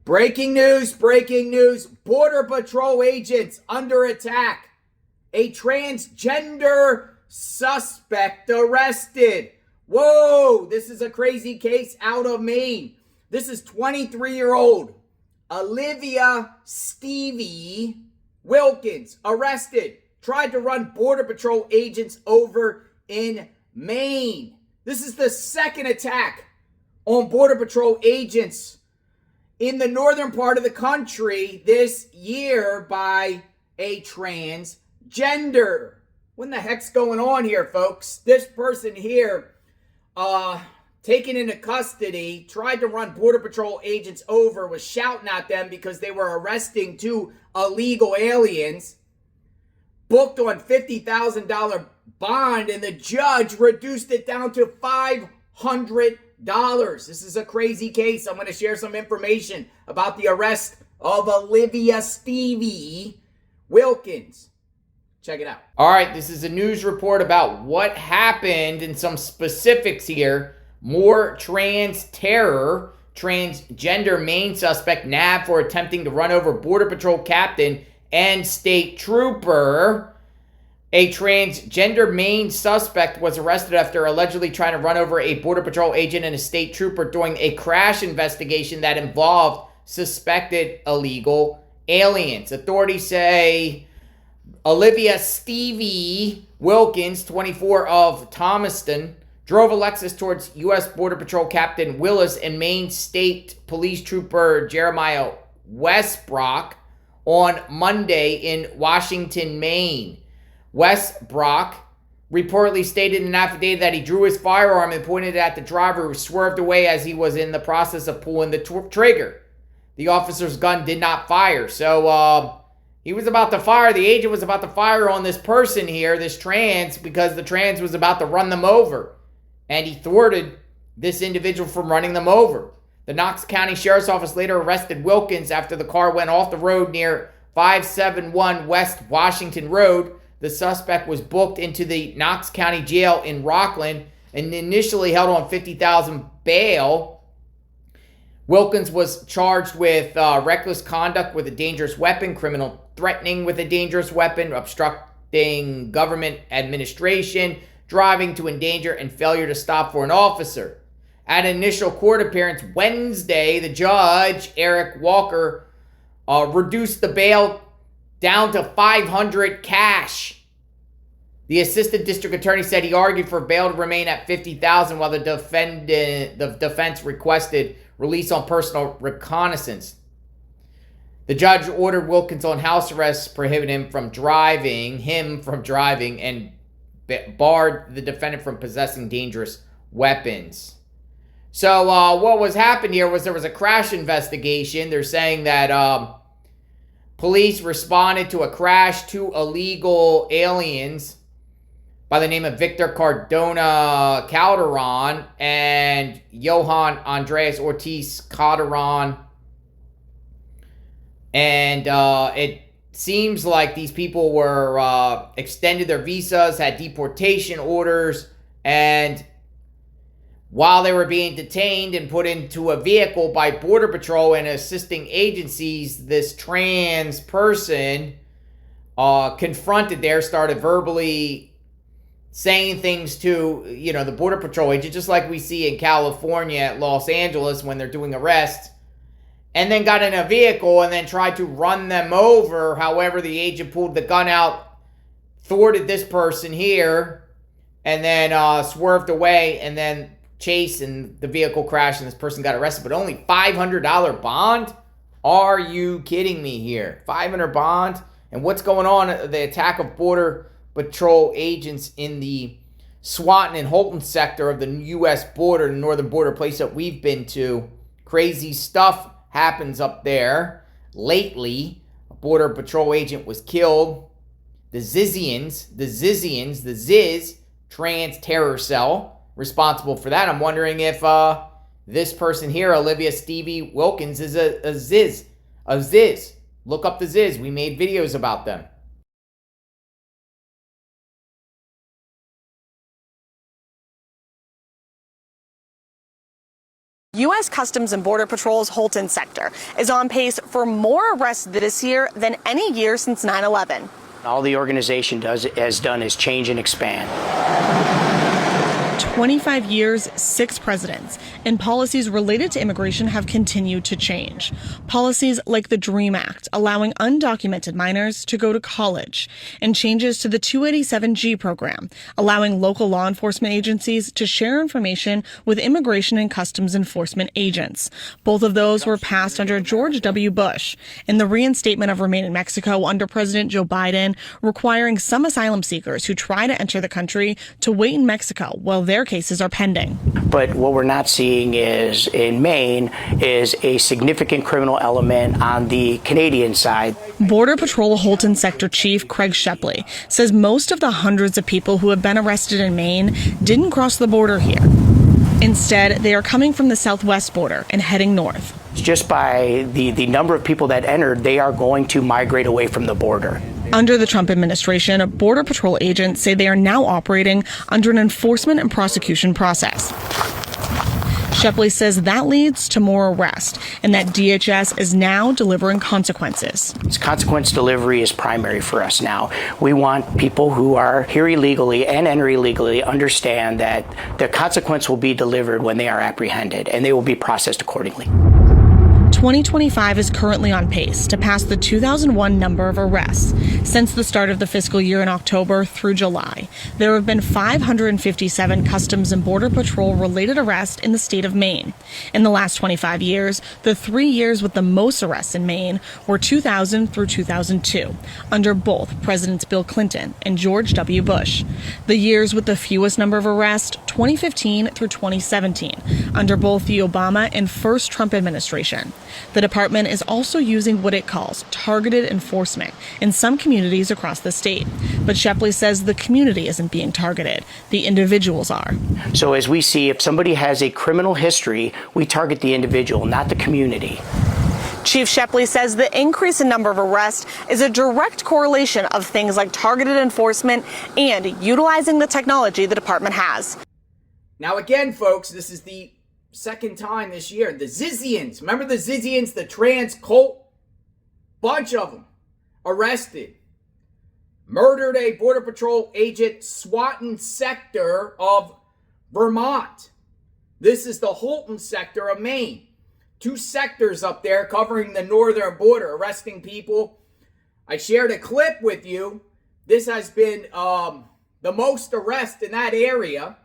Breaking news, breaking news. Border Patrol agents under attack. A transgender suspect arrested. Whoa, this is a crazy case out of Maine. This is 23-year-old Olivia Stevie Wilkins, arrested. Tried to run Border Patrol agents over in Maine. This is the second attack on Border Patrol agents in the northern part of the country this year by a transgender. What in the heck's going on here, folks? This person here, taken into custody, tried to run Border Patrol agents over, was shouting at them because they were arresting two illegal aliens, booked on $50,000 bond, and the judge reduced it down to $500. This is a crazy case. I'm going to share some information about the arrest of Olivia Stevie Wilkins. Check it out. All right, this is a news report about what happened and some specifics here. More trans terror. Transgender Maine suspect nabbed for attempting to run over Border Patrol captain and state trooper. A transgender Maine suspect was arrested after allegedly trying to run over a Border Patrol agent and a state trooper during a crash investigation that involved suspected illegal aliens. Authorities say Olivia Stevie Wilkins, 24, of Thomaston, drove a Lexus towards U.S. Border Patrol Captain Willis and Maine State Police Trooper Jeremiah Westbrook on Monday in Washington, Maine. Westbrook reportedly stated in an affidavit that he drew his firearm and pointed it at the driver, who swerved away as he was in the process of pulling the trigger. The officer's gun did not fire. So he was about to fire. The agent was about to fire on this person here, this trans, because the trans was about to run them over. And he thwarted this individual from running them over. The Knox County Sheriff's Office later arrested Wilkins after the car went off the road near 571 West Washington Road. The suspect was booked into the Knox County Jail in Rockland and initially held on $50,000 bail. Wilkins was charged with reckless conduct with a dangerous weapon, criminal threatening with a dangerous weapon, obstructing government administration, driving to endanger, and failure to stop for an officer. At an initial court appearance Wednesday, the judge, Eric Walker, reduced the bail down to $500 cash. The assistant district attorney said he argued for bail to remain at $50,000 while the defense requested release on personal reconnaissance. The judge ordered Wilkins on house arrest, prohibited him from driving, and barred the defendant from possessing dangerous weapons. So what was happening here was there was a crash investigation. They're saying that police responded to a crash. Two illegal aliens by the name of Victor Cardona Calderon and Johan Andres Ortiz Calderon. And it seems like these people were extended their visas, had deportation orders, and while they were being detained and put into a vehicle by Border Patrol and assisting agencies, this trans person confronted there, started verbally saying things to, the Border Patrol agent, just like we see in California at Los Angeles when they're doing arrests, and then got in a vehicle and then tried to run them over. However, the agent pulled the gun out, thwarted this person here, and then swerved away, and then chased, and the vehicle crashed, and this person got arrested. But only $500 bond? Are you kidding me here? $500 bond? And what's going on? The attack of Border Patrol agents in the Swanton and Houlton sector of the U.S. border, the northern border, place that we've been to. Crazy stuff happens up there. Lately, a Border Patrol agent was killed. The Zizians, the Ziz, trans terror cell, responsible for that. I'm wondering if this person here, Olivia Stevie Wilkins, is a Ziz. Look up the Ziz. We made videos about them. U.S. Customs and Border Patrol's Houlton sector is on pace for more arrests this year than any year since 9/11. All the organization has done is change and expand. 25 years, 6 presidents, and policies related to immigration have continued to change. Policies like the DREAM Act, allowing undocumented minors to go to college, and changes to the 287G program, allowing local law enforcement agencies to share information with immigration and customs enforcement agents. Both of those were passed under George W. Bush, and the reinstatement of Remain in Mexico under President Joe Biden, requiring some asylum seekers who try to enter the country to wait in Mexico while their cases are pending. But what we're not seeing is, in Maine, is a significant criminal element on the Canadian side. Border Patrol Houlton Sector Chief Craig Shepley says most of the hundreds of people who have been arrested in Maine didn't cross the border here. Instead, they are coming from the southwest border and heading north. Just by the number of people that entered, they are going to migrate away from the border. Under the Trump administration, Border Patrol agents say they are now operating under an enforcement and prosecution process. Shepley says that leads to more arrest and that DHS is now delivering consequences. Consequence delivery is primary for us now. We want people who are here illegally and enter illegally understand that the consequence will be delivered when they are apprehended, and they will be processed accordingly. 2025 is currently on pace to pass the 2001 number of arrests. Since the start of the fiscal year in October through July, there have been 557 Customs and Border Patrol related arrests in the state of Maine. In the last 25 years, the 3 years with the most arrests in Maine were 2000 through 2002, under both Presidents Bill Clinton and George W. Bush. The years with the fewest number of arrests, 2015 through 2017, under both the Obama and first Trump administration. The department is also using what it calls targeted enforcement in some communities across the state. But Shepley says the community isn't being targeted. The individuals are. So as we see, if somebody has a criminal history, we target the individual, not the community. Chief Shepley says the increase in number of arrests is a direct correlation of things like targeted enforcement and utilizing the technology the department has. Now again, folks, this is the second time this year. The Zizians, remember the Zizians, the trans cult? Bunch of them arrested. Murdered a Border Patrol agent, Swanton sector of Vermont. This is the Houlton sector of Maine. 2 sectors up there covering the northern border, arresting people. I shared a clip with you. This has been the most arrests in that area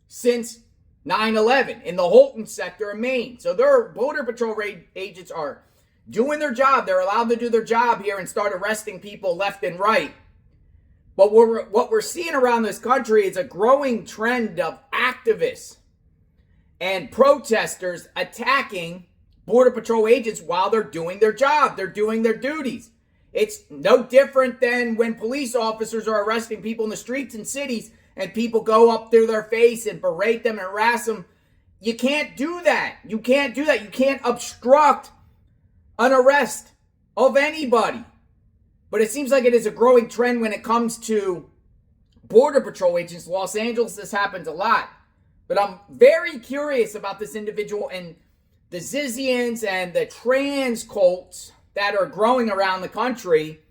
since 9/11 in the Houlton sector of Maine. So their Border Patrol agents are doing their job. They're allowed to do their job here and start arresting people left and right. But what we're seeing around this country is a growing trend of activists and protesters attacking Border Patrol agents while they're doing their job. They're doing their duties. It's no different than when police officers are arresting people in the streets and cities and people go up to their face and berate them and harass them. You can't do that. You can't do that. You can't obstruct an arrest of anybody. But it seems like it is a growing trend when it comes to Border Patrol agents. Los Angeles, this happens a lot. But I'm very curious about this individual and the Zizians and the trans cults that are growing around the country.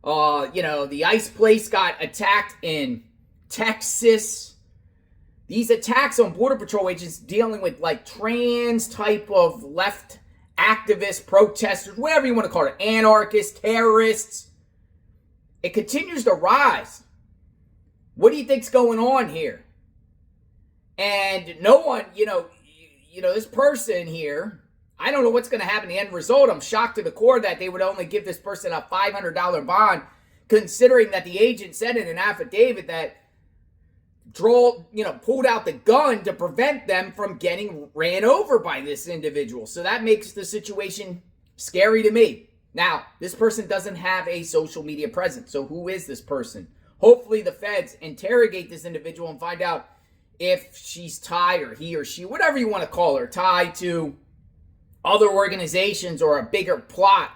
The ice place got attacked in Texas. These attacks on Border Patrol agents dealing with like trans type of left activists, protesters, whatever you want to call it, anarchists, terrorists. It continues to rise. What do you think's going on here? And no one, this person here, I don't know what's going to happen in the end result. I'm shocked to the core that they would only give this person a $500 bond, considering that the agent said in an affidavit that pulled out the gun to prevent them from getting ran over by this individual. So that makes the situation scary to me. Now, this person doesn't have a social media presence. So who is this person? Hopefully the feds interrogate this individual and find out if she's tied, or he or she, whatever you want to call her, tied to other organizations or a bigger plot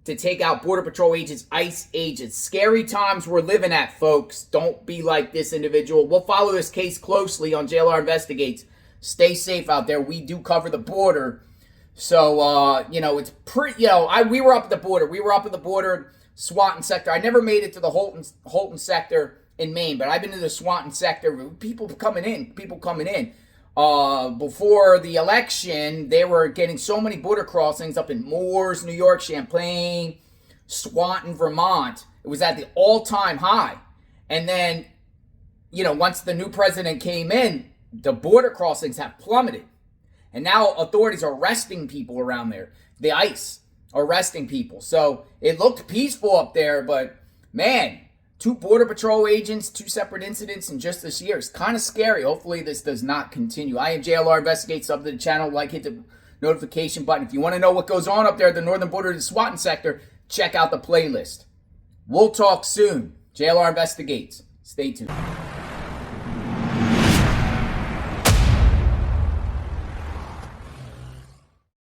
to take out Border Patrol agents, ICE agents. Scary times we're living at, folks. Don't be like this individual. We'll follow this case closely on JLR Investigates. Stay safe out there. We do cover the border. So, it's pretty, we were up at the border. We were up at the border, Swanton sector. I never made it to the Houlton sector in Maine, but I've been to the Swanton sector. People coming in. Before the election, they were getting so many border crossings up in Moores, New York, Champlain, Swanton, Vermont. It was at the all-time high. And then, once the new president came in, the border crossings have plummeted. And now authorities are arresting people around there. The ICE are arresting people. So it looked peaceful up there, but man, 2 Border Patrol agents, 2 separate incidents in just this year. It's kind of scary. Hopefully this does not continue. I am JLR Investigates. Sub to the channel. Hit the notification button. If you want to know what goes on up there at the northern border of the Swanton sector, check out the playlist. We'll talk soon. JLR Investigates. Stay tuned.